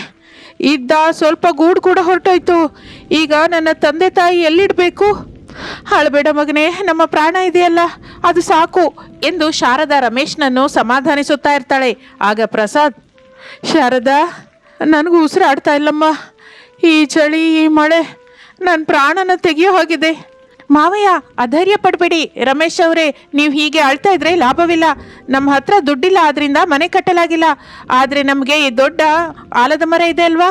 Speaker 2: ಇದ್ದ ಸ್ವಲ್ಪ ಗೂಡು ಕೂಡ ಹೊರಟೋಯ್ತು. ಈಗ ನನ್ನ ತಂದೆ ತಾಯಿ ಎಲ್ಲಿಡ್ಬೇಕು?
Speaker 1: ಅಳಬೇಡ ಮಗನೇ, ನಮ್ಮ ಪ್ರಾಣ ಇದೆಯಲ್ಲ ಅದು ಸಾಕು ಎಂದು ಶಾರದಾ ರಮೇಶ್ನನ್ನು ಸಮಾಧಾನಿಸುತ್ತಾ ಇರ್ತಾಳೆ. ಆಗ ಪ್ರಸಾದ್,
Speaker 2: ಶಾರದಾ, ನನಗೂ ಉಸಿರಾಡ್ತಾ ಇಲ್ಲಮ್ಮ. ಈ ಚಳಿ, ಈ ಮಳೆ ನನ್ನ ಪ್ರಾಣನ ತೆಗೆಯೋ ಹೋಗಿದೆ.
Speaker 1: ಮಾವಯ್ಯ, ಅಧೈರ್ಯ ಪಡಬೇಡಿ. ರಮೇಶ್ ಅವರೇ, ನೀವು ಹೀಗೆ ಅಳ್ತಾ ಇದ್ರೆ ಲಾಭವಿಲ್ಲ. ನಮ್ಮ ಹತ್ರ ದುಡ್ಡಿಲ್ಲ, ಆದ್ರಿಂದ ಮನೆ ಕಟ್ಟಲಾಗಿಲ್ಲ. ಆದ್ರೆ ನಮಗೆ ಈ ದೊಡ್ಡ ಆಲದ ಮರ ಇದೆ ಅಲ್ವಾ.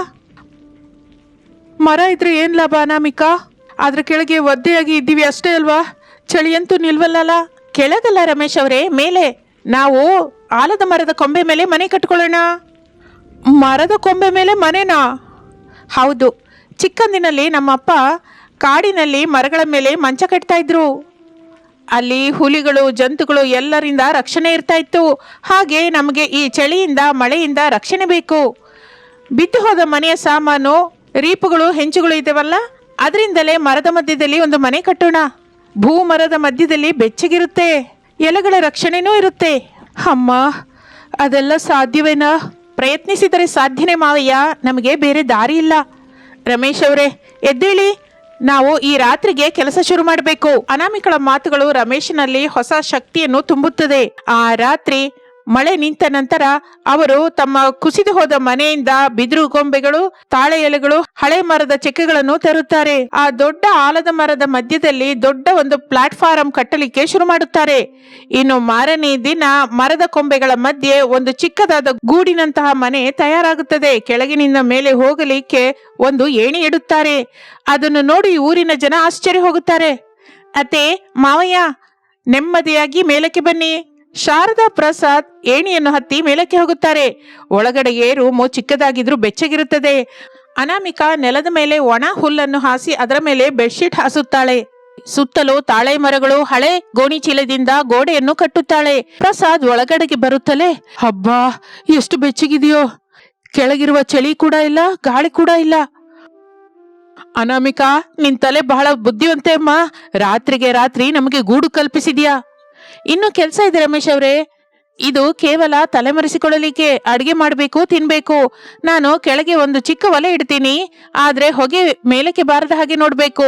Speaker 2: ಮರ ಇದ್ರೆ ಏನ್ ಲಾಭ ಅನಾಮಿಕಾ? ಅದ್ರ ಕೆಳಗೆ ಒದ್ದೆಯಾಗಿ ಇದ್ದೀವಿ ಅಷ್ಟೇ ಅಲ್ವಾ? ಚಳಿಯಂತೂ ನಿಲ್ವಲ್ಲ.
Speaker 1: ಕೆಳಗಲ್ಲ ರಮೇಶ್ ಅವರೇ, ಮೇಲೆ. ನಾವು ಆಲದ ಮರದ ಕೊಂಬೆ ಮೇಲೆ ಮನೆ ಕಟ್ಕೊಳ್ಳೋಣ.
Speaker 2: ಮರದ ಕೊಂಬೆ ಮೇಲೆ ಮನೆನಾ?
Speaker 1: ಹೌದು. ಚಿಕ್ಕಂದಿನಲ್ಲಿ ನಮ್ಮಪ್ಪ ಕಾಡಿನಲ್ಲಿ ಮರಗಳ ಮೇಲೆ ಮಂಚ ಕಟ್ತಾ ಇದ್ರು. ಅಲ್ಲಿ ಹುಲಿಗಳು, ಜಂತುಗಳು ಎಲ್ಲರಿಂದ ರಕ್ಷಣೆ ಇರ್ತಾ ಇತ್ತು. ಹಾಗೆ ನಮಗೆ ಈ ಚಳಿಯಿಂದ, ಮಳೆಯಿಂದ ರಕ್ಷಣೆ ಬೇಕು. ಬಿದ್ದು ಹೋದ ಮನೆಯ ಸಾಮಾನು, ರೀಪುಗಳು, ಹೆಂಚುಗಳು ಇದಾವಲ್ಲ, ಅದರಿಂದಲೇ ಮರದ ಮಧ್ಯದಲ್ಲಿ ಒಂದು ಮನೆ ಕಟ್ಟೋಣ. ಭೂ ಮರದ ಮಧ್ಯದಲ್ಲಿ ಬೆಚ್ಚಗಿರುತ್ತೆ, ಎಲೆಗಳ ರಕ್ಷಣೆನೂ ಇರುತ್ತೆ.
Speaker 2: ಅಮ್ಮ, ಅದೆಲ್ಲ ಸಾಧ್ಯವೇನಾ?
Speaker 1: ಪ್ರಯತ್ನಿಸಿದರೆ ಸಾಧ್ಯನೇ ಮಾವಯ್ಯ, ನಮಗೆ ಬೇರೆ ದಾರಿ ಇಲ್ಲ. ರಮೇಶ್ ಅವರೇ, ಎದ್ದೇಳಿ, ನಾವು ಈ ರಾತ್ರಿಗೆ ಕೆಲಸ ಶುರು ಮಾಡಬೇಕು. ಅನಾಮಿಕಳ ಮಾತುಗಳು ರಮೇಶನಲ್ಲಿ ಹೊಸ ಶಕ್ತಿಯನ್ನು ತುಂಬುತ್ತದೆ. ಆ ರಾತ್ರಿ ಮಳೆ ನಿಂತ ನಂತರ ಅವರು ತಮ್ಮ ಕುಸಿದು ಹೋದ ಮನೆಯಿಂದ ಬಿದಿರು ಗೊಂಬೆಗಳು, ತಾಳೆ ಎಲೆಗಳು, ಹಳೆ ಮರದ ಚೆಕ್ಕೆಗಳನ್ನು ತರುತ್ತಾರೆ. ಆ ದೊಡ್ಡ ಆಲದ ಮರದ ಮಧ್ಯದಲ್ಲಿ ದೊಡ್ಡ ಒಂದು ಪ್ಲಾಟ್ಫಾರಂ ಕಟ್ಟಲಿಕ್ಕೆ ಶುರು ಮಾಡುತ್ತಾರೆ. ಇನ್ನು ಮಾರನೇ ದಿನ ಮರದ ಕೊಂಬೆಗಳ ಮಧ್ಯೆ ಒಂದು ಚಿಕ್ಕದಾದ ಗೂಡಿನಂತಹ ಮನೆ ತಯಾರಾಗುತ್ತದೆ. ಕೆಳಗಿನಿಂದ ಮೇಲೆ ಹೋಗಲಿಕ್ಕೆ ಒಂದು ಏಣಿ ಇಡುತ್ತಾರೆ. ಅದನ್ನು ನೋಡಿ ಊರಿನ ಜನ ಆಶ್ಚರ್ಯ ಹೋಗುತ್ತಾರೆ. ಅತ್ತೆ, ಮಾವಯ್ಯ, ನೆಮ್ಮದಿಯಾಗಿ ಮೇಲಕ್ಕೆ ಬನ್ನಿ. ಶಾರದಾ ಪ್ರಸಾದ್ ಏಣಿಯನ್ನು ಹತ್ತಿ ಮೇಲಕ್ಕೆ ಹೋಗುತ್ತಾರೆ. ಒಳಗಡೆಗೆ ರೂಮು ಚಿಕ್ಕದಾಗಿದ್ರೂ ಬೆಚ್ಚಗಿರುತ್ತದೆ. ಅನಾಮಿಕಾ ನೆಲದ ಮೇಲೆ ಒಣ ಹುಲ್ಲನ್ನು ಹಾಸಿ ಅದರ ಮೇಲೆ ಬೆಡ್ಶೀಟ್ ಹಾಸುತ್ತಾಳೆ. ಸುತ್ತಲೂ ತಾಳೆ ಮರಗಳು, ಹಳೆ ಗೋಣಿ ಚೀಲದಿಂದ ಗೋಡೆಯನ್ನು ಕಟ್ಟುತ್ತಾಳೆ. ಪ್ರಸಾದ್ ಒಳಗಡೆಗೆ ಬರುತ್ತಲೇ,
Speaker 2: ಹಬ್ಬಾ ಎಷ್ಟು ಬೆಚ್ಚಗಿದೆಯೋ, ಕೆಳಗಿರುವ ಚಳಿ ಕೂಡ ಇಲ್ಲ, ಗಾಳಿ ಕೂಡ ಇಲ್ಲ.
Speaker 1: ಅನಾಮಿಕಾ, ನಿನ್ ತಲೆ ಬಹಳ ಬುದ್ಧಿವಂತೆ ಅಮ್ಮ. ರಾತ್ರಿಗೆ ರಾತ್ರಿ ನಮಗೆ ಗೂಡು ಕಲ್ಪಿಸಿದ್ಯಾ. ಇನ್ನು ಕೆಲಸ ಇದೆ ರಮೇಶ್ ಅವರೇ. ಇದು ಕೇವಲ ತಲೆಮರೆಸಿಕೊಳ್ಳಲಿಕ್ಕೆ. ಅಡಿಗೆ ಮಾಡಬೇಕು, ತಿನ್ಬೇಕು. ನಾನು ಕೆಳಗೆ ಒಂದು ಚಿಕ್ಕ ಒಲೆ ಇಡ್ತೀನಿ, ಆದ್ರೆ ಹೊಗೆ ಮೇಲಕ್ಕೆ ಬಾರದ ಹಾಗೆ ನೋಡ್ಬೇಕು.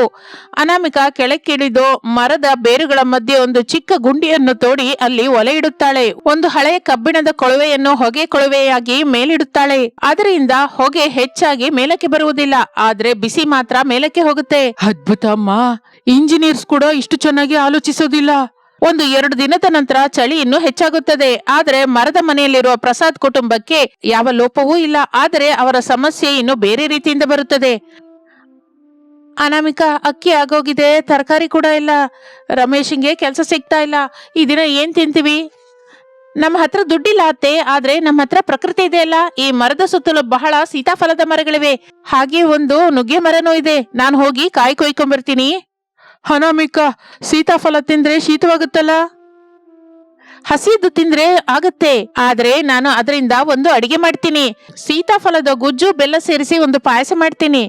Speaker 1: ಅನಾಮಿಕಾ ಕೆಳಕ್ಕಿಳಿದು ಮರದ ಬೇರುಗಳ ಮಧ್ಯೆ ಒಂದು ಚಿಕ್ಕ ಗುಂಡಿಯನ್ನು ತೋಡಿ ಅಲ್ಲಿ ಒಲೆ ಇಡುತ್ತಾಳೆ. ಒಂದು ಹಳೆಯ ಕಬ್ಬಿಣದ ಕೊಳವೆಯನ್ನು ಹೊಗೆ ಕೊಳವೆಯಾಗಿ ಮೇಲಿಡುತ್ತಾಳೆ. ಅದರಿಂದ ಹೊಗೆ ಹೆಚ್ಚಾಗಿ ಮೇಲಕ್ಕೆ ಬರುವುದಿಲ್ಲ, ಆದ್ರೆ ಬಿಸಿ ಮಾತ್ರ ಮೇಲಕ್ಕೆ ಹೋಗುತ್ತೆ.
Speaker 2: ಅದ್ಭುತ ಅಮ್ಮ, ಇಂಜಿನಿಯರ್ಸ್ ಕೂಡ ಇಷ್ಟು ಚೆನ್ನಾಗಿ ಆಲೋಚಿಸೋದಿಲ್ಲ.
Speaker 1: 1-2 ದಿನದ ನಂತರ ಚಳಿ ಇನ್ನೂ ಹೆಚ್ಚಾಗುತ್ತದೆ. ಆದರೆ ಮರದ ಮನೆಯಲ್ಲಿರುವ ಪ್ರಸಾದ್ ಕುಟುಂಬಕ್ಕೆ ಯಾವ ಲೋಪವೂ ಇಲ್ಲ. ಆದರೆ ಅವರ ಸಮಸ್ಯೆ ಇನ್ನು ಬೇರೆ ರೀತಿಯಿಂದ ಬರುತ್ತದೆ. ಅನಾಮಿಕಾ, ಅಕ್ಕಿ ಆಗೋಗಿದೆ, ತರಕಾರಿ ಕೂಡ ಇಲ್ಲ. ರಮೇಶನ್ಗೆ ಕೆಲಸ ಸಿಗ್ತಾ ಇಲ್ಲ. ಈ ದಿನ ಏನ್ ತಿಂತೀವಿ? ನಮ್ಮ ಹತ್ರ ದುಡ್ಡಿಲ್ಲ ಅತ್ತೆ, ಆದ್ರೆ ನಮ್ಮ ಹತ್ರ ಪ್ರಕೃತಿ ಇದೆ ಅಲ್ಲ. ಈ ಮರದ ಸುತ್ತಲೂ ಬಹಳ ಸೀತಾಫಲದ ಮರಗಳಿವೆ, ಹಾಗೆ ಒಂದು ನುಗ್ಗೆ ಮರನೂ ಇದೆ. ನಾನು ಹೋಗಿ ಕಾಯಿ ಕೊಯ್ಕೊಂಡ್ಬರ್ತೀನಿ.
Speaker 2: ಅನಾಮಿಕಾ, ಸೀತಾಫಲ ತಿಂದ್ರೆ ಶೀತವಾಗುತ್ತಲ್ಲ.
Speaker 1: ಹಸಿದು ತಿಂದ್ರೆ ಆಗತ್ತೆ, ಆದ್ರೆ ನಾನು ಅದರಿಂದ ಒಂದು ಅಡಿಗೆ ಮಾಡ್ತೀನಿ. ಸೀತಾಫಲದ ಗುಜ್ಜು, ಬೆಲ್ಲ ಸೇರಿಸಿ ಒಂದು ಪಾಯಸ ಮಾಡ್ತೀನಿ.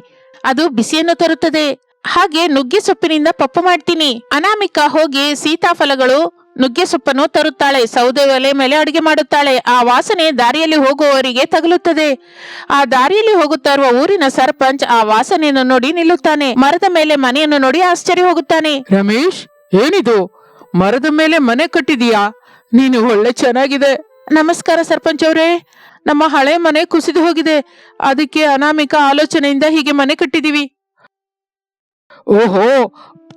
Speaker 1: ಅದು ಬಿಸಿಯನ್ನು ತರುತ್ತದೆ. ಹಾಗೆ ನುಗ್ಗೆ ಸೊಪ್ಪಿನಿಂದ ಪಪ್ಪು ಮಾಡ್ತೀನಿ. ಅನಾಮಿಕಾ ಹೋಗಿ ಸೀತಾಫಲಗಳು, ನುಗ್ಗೆ ಸೊಪ್ಪನ್ನು ತರುತ್ತಾಳೆ. ಸೌದೆ ಒಲೆ ಮೇಲೆ ಅಡಿಗೆ ಮಾಡುತ್ತಾಳೆ. ಆ ವಾಸನೆ ದಾರಿಯಲ್ಲಿ ಹೋಗುವವರಿಗೆ ತಗುಲುತ್ತದೆ. ಆ ದಾರಿಯಲ್ಲಿ ಹೋಗುತ್ತಾ ಇರುವ ಊರಿನ ಸರ್ಪಂಚ್ ಆ ವಾಸನೆಯನ್ನು ನೋಡಿ ನಿಲ್ಲುತ್ತಾನೆ. ಮರದ ಮೇಲೆ ಮನೆಯನ್ನು ನೋಡಿ ಆಶ್ಚರ್ಯ ಹೋಗುತ್ತಾನೆ.
Speaker 2: ರಮೇಶ್, ಏನಿದು? ಮರದ ಮೇಲೆ ಮನೆ ಕಟ್ಟಿದೀಯಾ? ನೀನು ಒಳ್ಳೆ ಚೆನ್ನಾಗಿದೆ.
Speaker 1: ನಮಸ್ಕಾರ ಸರ್ಪಂಚ್ ಅವರೇ.
Speaker 2: ನಮ್ಮ ಹಳೆ ಮನೆ ಕುಸಿದು ಹೋಗಿದೆ, ಅದಕ್ಕೆ ಅನಾಮಿಕಾ ಆಲೋಚನೆಯಿಂದ ಹೀಗೆ ಮನೆ ಕಟ್ಟಿದೀವಿ. ಓಹೋ,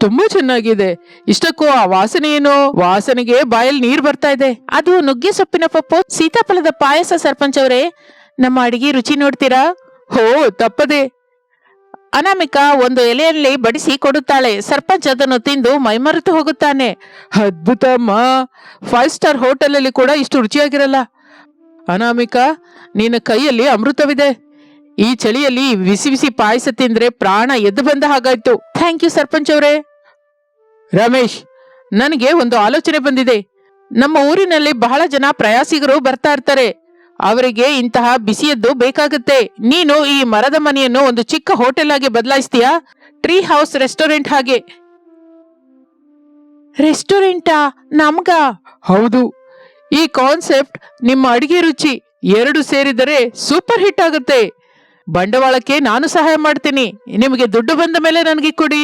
Speaker 2: ತುಂಬಾ ಚೆನ್ನಾಗಿದೆ. ಇಷ್ಟಕ್ಕೂ ಆ ವಾಸನೆ ಏನು? ವಾಸನೆಗೆ ಬಾಯಲ್ಲಿ ನೀರು ಬರ್ತಾ ಇದೆ.
Speaker 1: ಅದು ನುಗ್ಗೆ ಸೊಪ್ಪಿನ ಪಪ್ಪು, ಸೀತಾಫಲದ ಪಾಯಸ ಸರ್ಪಂಚ್ ಅವರೇ. ನಮ್ಮ ಅಡಿಗೆ ರುಚಿ ನೋಡ್ತೀರಾ?
Speaker 2: ಹೋ, ತಪ್ಪದೆ.
Speaker 1: ಅನಾಮಿಕಾ ಒಂದು ಎಲೆಯಲ್ಲಿ ಬಡಿಸಿ ಕೊಡುತ್ತಾಳೆ. ಸರ್ಪಂಚ್ ಅದನ್ನು ತಿಂದು ಮೈಮರೆತು ಹೋಗುತ್ತಾನೆ.
Speaker 2: ಅದ್ಭುತ ಅಮ್ಮ, 5 ಸ್ಟಾರ್ ಹೋಟೆಲ್ ಅಲ್ಲಿ ಕೂಡ ಇಷ್ಟು ರುಚಿಯಾಗಿರಲ್ಲ. ಅನಾಮಿಕಾ, ನಿನ್ನ ಕೈಯಲ್ಲಿ ಅಮೃತವಿದೆ. ಈ ಚಳಿಯಲ್ಲಿ ಬಿಸಿ ಬಿಸಿ ಪಾಯಸ ತಿಂದ್ರೆ ಪ್ರಾಣ ಎದ್ದು ಬಂದ ಹಾಗಾಯ್ತು.
Speaker 1: ಥ್ಯಾಂಕ್ ಯು ಸರ್ಪಂಚ್ ಅವರೇ.
Speaker 2: ರಮೇಶ್, ನನಗೆ ಒಂದು ಆಲೋಚನೆ ಬಂದಿದೆ. ನಮ್ಮ ಊರಿನಲ್ಲಿ ಬಹಳ ಜನ ಪ್ರಯಾಸಿಗರು ಬರ್ತಾ ಇರ್ತಾರೆ. ಅವರಿಗೆ ಇಂತಹ ಬಿಸಿಯದ್ದು ಬೇಕಾಗುತ್ತೆ. ನೀನು ಈ ಮರದ ಮನೆಯನ್ನು ಒಂದು ಚಿಕ್ಕ ಹೋಟೆಲ್ ಆಗಿ ಬದಲಾಯಿಸ್ತೀಯಾ? ಟ್ರೀ ಹೌಸ್ ರೆಸ್ಟೋರೆಂಟ್ ಹಾಗೆ.
Speaker 1: ರೆಸ್ಟೋರೆಂಟಾ? ನಮ್ಗ?
Speaker 2: ಹೌದು. ಈ ಕಾನ್ಸೆಪ್ಟ್ ನಿಮ್ಮ ಅಡಿಗೆ ರುಚಿ ಎರಡು ಸೇರಿದರೆ ಸೂಪರ್ ಹಿಟ್ ಆಗುತ್ತೆ. ಬಂಡವಾಳಕ್ಕೆ ನಾನು ಸಹಾಯ ಮಾಡ್ತೀನಿ. ನಿಮಗೆ ದುಡ್ಡು ಬಂದ ಮೇಲೆ ನನಗೆ ಕೊಡಿ.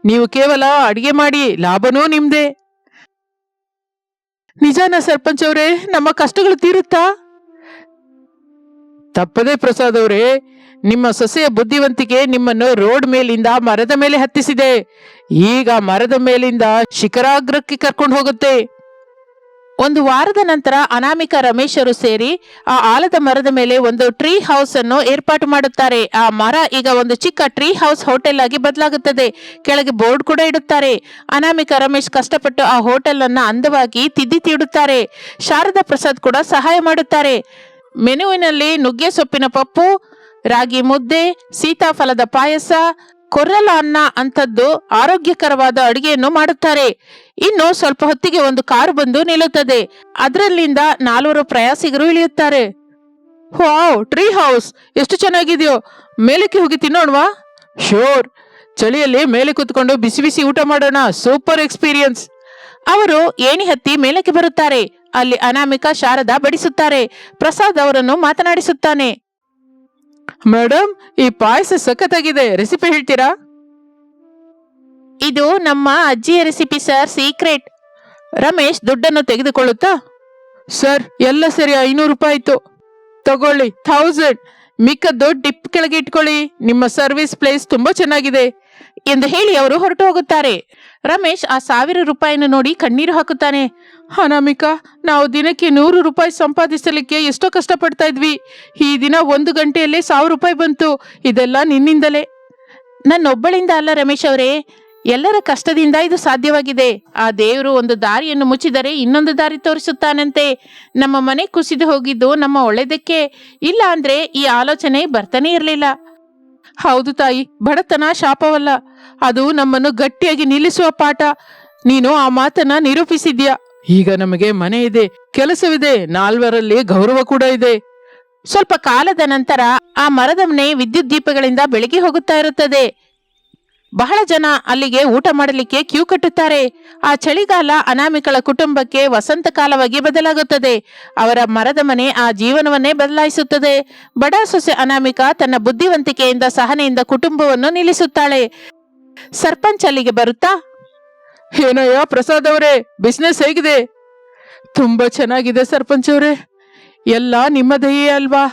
Speaker 2: ನೀವು ಕೇವಲ ಅಡಿಗೆ ಮಾಡಿ, ಲಾಭನೂ ನಿಮ್ದೆ. ನಿಜಾನ ಸರ್ಪಂಚ್ ಅವರೇ? ನಮ್ಮ ಕಷ್ಟಗಳು ತೀರುತ್ತಾ? ತಪ್ಪದೇ ಪ್ರಸಾದ್ ಅವರೇ. ನಿಮ್ಮ ಸೊಸೆಯ ಬುದ್ಧಿವಂತಿಕೆ ನಿಮ್ಮನ್ನು ರೋಡ್ ಮೇಲಿಂದ ಮರದ ಮೇಲೆ ಹತ್ತಿಸಿದೆ. ಈಗ ಮರದ ಮೇಲಿಂದ ಶಿಖರಾಗ್ರಕ್ಕೆ ಕರ್ಕೊಂಡು ಹೋಗುತ್ತೆ.
Speaker 1: 1 ವಾರದ ನಂತರ ಅನಾಮಿಕಾ ರಮೇಶರು ಸೇರಿ ಆ ಆಲದ ಮರದ ಮೇಲೆ ಒಂದು ಟ್ರೀ ಹೌಸ್ ಅನ್ನು ಏರ್ಪಾಟು ಮಾಡುತ್ತಾರೆ. ಆ ಮರ ಈಗ ಒಂದು ಚಿಕ್ಕ ಟ್ರೀ ಹೌಸ್ ಹೋಟೆಲ್ ಆಗಿ ಬದಲಾಗುತ್ತದೆ. ಕೆಳಗೆ ಬೋರ್ಡ್ ಕೂಡ ಇಡುತ್ತಾರೆ. ಅನಾಮಿಕಾ ರಮೇಶ್ ಕಷ್ಟಪಟ್ಟು ಆ ಹೋಟೆಲ್ ಅನ್ನ ಅಂದವಾಗಿ ತಿದ್ದಿ ತೀಡುತ್ತಾರೆ. ಶಾರದಾ ಪ್ರಸಾದ್ ಕೂಡ ಸಹಾಯ ಮಾಡುತ್ತಾರೆ. ಮೆನುವಿನಲ್ಲಿ ನುಗ್ಗೆ ಸೊಪ್ಪಿನ ಪಪ್ಪು, ರಾಗಿ ಮುದ್ದೆ, ಸೀತಾಫಲದ ಪಾಯಸ, ಕೊರ್ರಲ ಅನ್ನ ಅಂತದ್ದು ಆರೋಗ್ಯಕರವಾದ ಅಡಿಗೆಯನ್ನು ಮಾಡುತ್ತಾರೆ. ಇನ್ನು ಸ್ವಲ್ಪ ಹೊತ್ತಿಗೆ ಒಂದು ಕಾರು ಬಂದು ನಿಲ್ಲುತ್ತದೆ. ಅದರಲ್ಲಿಂದ 4 ಪ್ರಯಾಸಿಗರು ಇಳಿಯುತ್ತಾರೆ.
Speaker 2: ವಾವ್, ಟ್ರೀ ಹೌಸ್ ಎಷ್ಟು ಚೆನ್ನಾಗಿದೆಯೋ. ಮೇಲಕ್ಕೆ ಹೋಗಿ ತಿನ್ನೋಣವಾ? ಶೋರ್. ಚಳಿಯಲ್ಲಿ ಮೇಲೆ ಕೂತ್ಕೊಂಡು ಬಿಸಿ ಬಿಸಿ ಊಟ ಮಾಡೋಣ. Super experience.
Speaker 1: ಅವರು ಏಣಿ ಹತ್ತಿ ಮೇಲಕ್ಕೆ ಬರುತ್ತಾರೆ. ಅಲ್ಲಿ ಅನಾಮಿಕಾ, ಶಾರದಾ ಬಡಿಸುತ್ತಾರೆ. ಪ್ರಸಾದ್ ಅವರನ್ನು ಮಾತನಾಡಿಸುತ್ತಾನೆ.
Speaker 2: ಮೇಡಮ್, ಈ ಪಾಯಸ ಸಖತ್ತಾಗಿದೆ, ರೆಸಿಪಿ ಹೇಳ್ತೀರಾ?
Speaker 1: ಇದು ನಮ್ಮ ಅಜ್ಜಿಯ ರೆಸಿಪಿ ಸರ್, ಸೀಕ್ರೆಟ್. ರಮೇಶ್ ದುಡ್ಡನ್ನು ತೆಗೆದುಕೊಳ್ಳುತ್ತಾ,
Speaker 2: ಸರ್ ಎಲ್ಲ ಸರಿ 500 ರೂಪಾಯಿ ಆಯ್ತು, ತಗೊಳ್ಳಿ 1000. ಮಿಕ್ಕದ್ದು ಟಿಪ್ ಕೆಳಗೆ ಇಟ್ಕೊಳ್ಳಿ. ನಿಮ್ಮ ಸರ್ವಿಸ್ ಪ್ಲೇಸ್ ತುಂಬಾ ಚೆನ್ನಾಗಿದೆ
Speaker 1: ಎಂದು ಹೇಳಿ ಅವರು ಹೊರಟು ಹೋಗುತ್ತಾರೆ. ರಮೇಶ್ ಆ 1000 ರೂಪಾಯಿಯನ್ನು ನೋಡಿ ಕಣ್ಣೀರು ಹಾಕುತ್ತಾನೆ.
Speaker 2: ಅನಾಮಿಕಾ, ನಾವು ದಿನಕ್ಕೆ 100 ರೂಪಾಯಿ ಸಂಪಾದಿಸಲಿಕ್ಕೆ ಎಷ್ಟೋ ಕಷ್ಟಪಡ್ತಾ ಇದ್ವಿ. ಈ ದಿನ 1 ಗಂಟೆಯಲ್ಲೇ 1000 ರೂಪಾಯಿ ಬಂತು. ಇದೆಲ್ಲ ನಿನ್ನಿಂದಲೇ.
Speaker 1: ನನ್ನೊಬ್ಬಳಿಂದ ಅಲ್ಲ ರಮೇಶ್ ಅವರೇ. ಎಲ್ಲರ ಕಷ್ಟದಿಂದ ಇದು ಸಾಧ್ಯವಾಗಿದೆ. ಆ ದೇವರು ಒಂದು ದಾರಿಯನ್ನು ಮುಚ್ಚಿದರೆ ಇನ್ನೊಂದು ದಾರಿ ತೋರಿಸುತ್ತಾನಂತೆ. ನಮ್ಮ ಮನೆ ಕುಸಿದು ಹೋಗಿದ್ದು ನಮ್ಮ ಒಳ್ಳೆದಕ್ಕೆ, ಇಲ್ಲ ಅಂದ್ರೆ ಈ ಆಲೋಚನೆ ಬರ್ತಾನೆ ಇರಲಿಲ್ಲ.
Speaker 2: ಹೌದು ತಾಯಿ, ಬಡತನ ಶಾಪವಲ್ಲ, ಅದು ನಮ್ಮನ್ನು ಗಟ್ಟಿಯಾಗಿ ನಿಲ್ಲಿಸುವ ಪಾಠ. ನೀನು ಆ ಮಾತನ್ನ ನಿರೂಪಿಸಿದ್ಯಾ. ಈಗ ನಮಗೆ ಮನೆ ಇದೆ, ಕೆಲಸವಿದೆ, ನಾಲ್ವರಲ್ಲಿ ಗೌರವ ಕೂಡ ಇದೆ.
Speaker 1: ಸ್ವಲ್ಪ ಕಾಲದ ನಂತರ ಆ ಮರದ ಮನೆ ವಿದ್ಯುತ್ ದೀಪಗಳಿಂದ ಬೆಳಗಿ ಹೋಗುತ್ತಾ ಇರುತ್ತದೆ. ಬಹಳ ಜನ ಅಲ್ಲಿಗೆ ಊಟ ಮಾಡಲಿಕ್ಕೆ ಕ್ಯೂ ಕಟ್ಟುತ್ತಾರೆ. ಆ ಚಳಿಗಾಲ ಅನಾಮಿಕಳ ಕುಟುಂಬಕ್ಕೆ ವಸಂತ ಕಾಲವಾಗಿ ಬದಲಾಗುತ್ತದೆ. ಅವರ ಮರದ ಮನೆ ಆ ಜೀವನವನ್ನೇ ಬದಲಾಯಿಸುತ್ತದೆ. ಬಡ ಸೊಸೆ ಅನಾಮಿಕ ತನ್ನ ಬುದ್ಧಿವಂತಿಕೆಯಿಂದ ಸಹನೆಯಿಂದ ಕುಟುಂಬವನ್ನು ನಿಲ್ಲಿಸುತ್ತಾಳೆ. ಸರ್ಪಂಚ್ ಅಲ್ಲಿಗೆ ಬರುತ್ತಾ,
Speaker 2: ಏನಯ್ಯ ಪ್ರಸಾದ್ ಅವರೇ, ಬಿಸ್ನೆಸ್ ಹೇಗಿದೆ? ತುಂಬಾ ಚೆನ್ನಾಗಿದೆ ಸರ್ಪಂಚ್ ಅವರೇ, ಎಲ್ಲ ನಿಮ್ಮ ದಯೆ ಅಲ್ವಾ.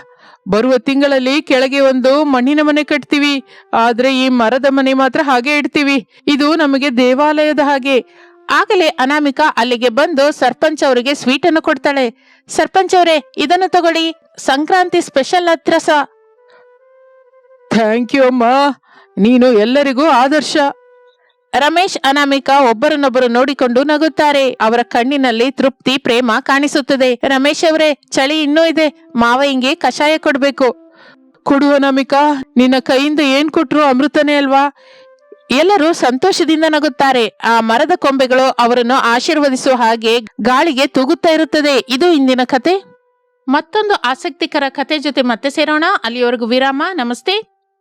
Speaker 2: ಬರುವ ತಿಂಗಳಲ್ಲಿ ಕೆಳಗೆ ಒಂದು ಮಣ್ಣಿನ ಮನೆ ಕಟ್ತೀವಿ, ಆದ್ರೆ ಈ ಮರದ ಮನೆ ಮಾತ್ರ ಹಾಗೆ ಇಡ್ತೀವಿ. ಇದು ನಮಗೆ ದೇವಾಲಯದ ಹಾಗೆ.
Speaker 1: ಆಗಲೇ ಅನಾಮಿಕ ಅಲ್ಲಿಗೆ ಬಂದು ಸರ್ಪಂಚ್ ಅವರಿಗೆ ಸ್ವೀಟ್ ಅನ್ನು ಕೊಡ್ತಾಳೆ. ಸರ್ಪಂಚ್ ಅವರೇ, ಇದನ್ನು ತಗೊಳ್ಳಿ, ಸಂಕ್ರಾಂತಿ ಸ್ಪೆಷಲ್ ಅತ್ರಸ.
Speaker 2: ಥ್ಯಾಂಕ್ ಯು ಅಮ್ಮ, ನೀನು ಎಲ್ಲರಿಗೂ ಆದರ್ಶ.
Speaker 1: ರಮೇಶ್ ಅನಾಮಿಕ ಒಬ್ಬರನ್ನೊಬ್ಬರು ನೋಡಿಕೊಂಡು ನಗುತ್ತಾರೆ. ಅವರ ಕಣ್ಣಿನಲ್ಲಿ ತೃಪ್ತಿ, ಪ್ರೇಮ ಕಾಣಿಸುತ್ತದೆ. ರಮೇಶ್ ಅವರೇ, ಚಳಿ ಇನ್ನೂ ಇದೆ, ಮಾವಯ್ಯಂಗೆ ಕಷಾಯ ಕೊಡ್ಬೇಕು.
Speaker 2: ಕೊಡು ಅನಾಮಿಕಾ, ನಿನ್ನ ಕೈಯಿಂದ ಏನ್ ಕೊಟ್ರು ಅಮೃತನೇ ಅಲ್ವಾ.
Speaker 1: ಎಲ್ಲರೂ ಸಂತೋಷದಿಂದ ನಗುತ್ತಾರೆ. ಆ ಮರದ ಕೊಂಬೆಗಳು ಅವರನ್ನು ಆಶೀರ್ವದಿಸುವ ಹಾಗೆ ಗಾಳಿಗೆ ತೂಗುತ್ತಾ ಇರುತ್ತದೆ. ಇದು ಇಂದಿನ ಕತೆ. ಮತ್ತೊಂದು ಆಸಕ್ತಿಕರ ಕತೆ ಜೊತೆ ಮತ್ತೆ ಸೇರೋಣ. ಅಲ್ಲಿಯವರೆಗೂ ವಿರಾಮ. ನಮಸ್ತೆ.